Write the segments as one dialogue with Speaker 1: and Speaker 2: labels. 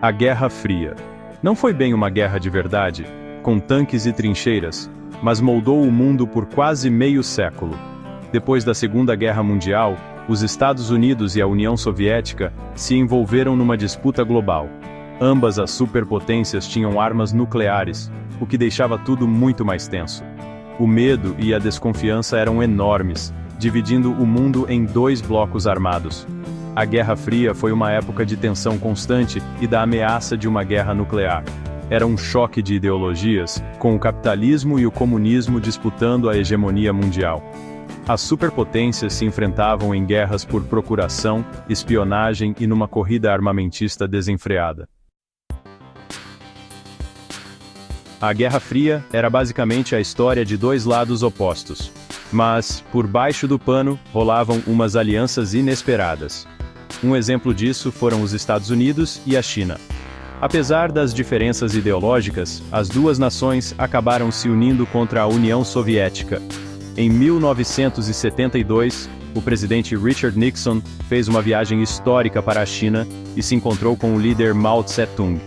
Speaker 1: A Guerra Fria. Não foi bem uma guerra de verdade, com tanques e trincheiras, mas moldou o mundo por quase meio século. Depois da Segunda Guerra Mundial, os Estados Unidos e a União Soviética se envolveram numa disputa global. Ambas as superpotências tinham armas nucleares, o que deixava tudo muito mais tenso. O medo e a desconfiança eram enormes, dividindo o mundo em dois blocos armados. A Guerra Fria foi uma época de tensão constante e da ameaça de uma guerra nuclear. Era um choque de ideologias, com o capitalismo e o comunismo disputando a hegemonia mundial. As superpotências se enfrentavam em guerras por procuração, espionagem e numa corrida armamentista desenfreada. A Guerra Fria era basicamente a história de dois lados opostos. Mas, por baixo do pano, rolavam umas alianças inesperadas. Um exemplo disso foram os Estados Unidos e a China. Apesar das diferenças ideológicas, as duas nações acabaram se unindo contra a União Soviética. Em 1972, o presidente Richard Nixon fez uma viagem histórica para a China e se encontrou com o líder Mao Tse-tung.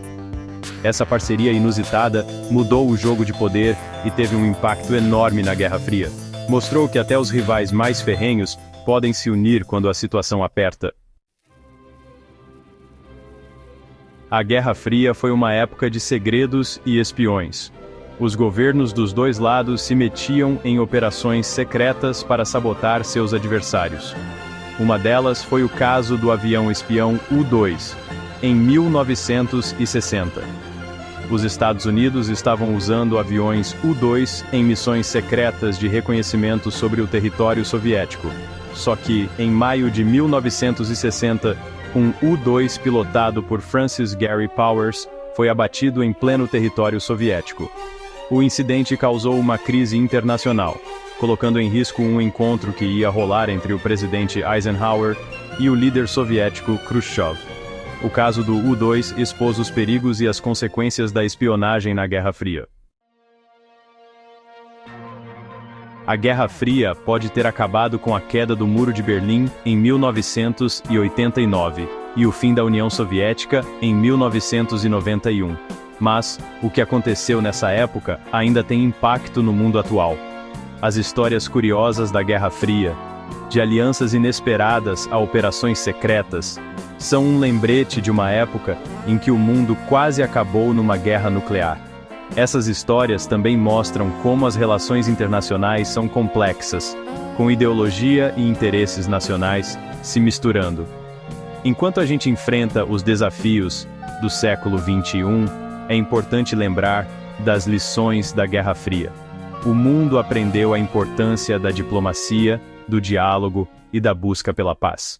Speaker 1: Essa parceria inusitada mudou o jogo de poder e teve um impacto enorme na Guerra Fria. Mostrou que até os rivais mais ferrenhos podem se unir quando a situação aperta. A Guerra Fria foi uma época de segredos e espiões. Os governos dos dois lados se metiam em operações secretas para sabotar seus adversários. Uma delas foi o caso do avião espião U-2, em 1960. Os Estados Unidos estavam usando aviões U-2 em missões secretas de reconhecimento sobre o território soviético. Só que, em maio de 1960, um U-2 pilotado por Francis Gary Powers foi abatido em pleno território soviético. O incidente causou uma crise internacional, colocando em risco um encontro que ia rolar entre o presidente Eisenhower e o líder soviético Khrushchev. O caso do U-2 expôs os perigos e as consequências da espionagem na Guerra Fria. A Guerra Fria pode ter acabado com a queda do Muro de Berlim em 1989 e o fim da União Soviética em 1991. Mas, o que aconteceu nessa época ainda tem impacto no mundo atual. As histórias curiosas da Guerra Fria, de alianças inesperadas a operações secretas, são um lembrete de uma época em que o mundo quase acabou numa guerra nuclear. Essas histórias também mostram como as relações internacionais são complexas, com ideologia e interesses nacionais se misturando. Enquanto a gente enfrenta os desafios do século XXI, é importante lembrar das lições da Guerra Fria. O mundo aprendeu a importância da diplomacia, do diálogo e da busca pela paz.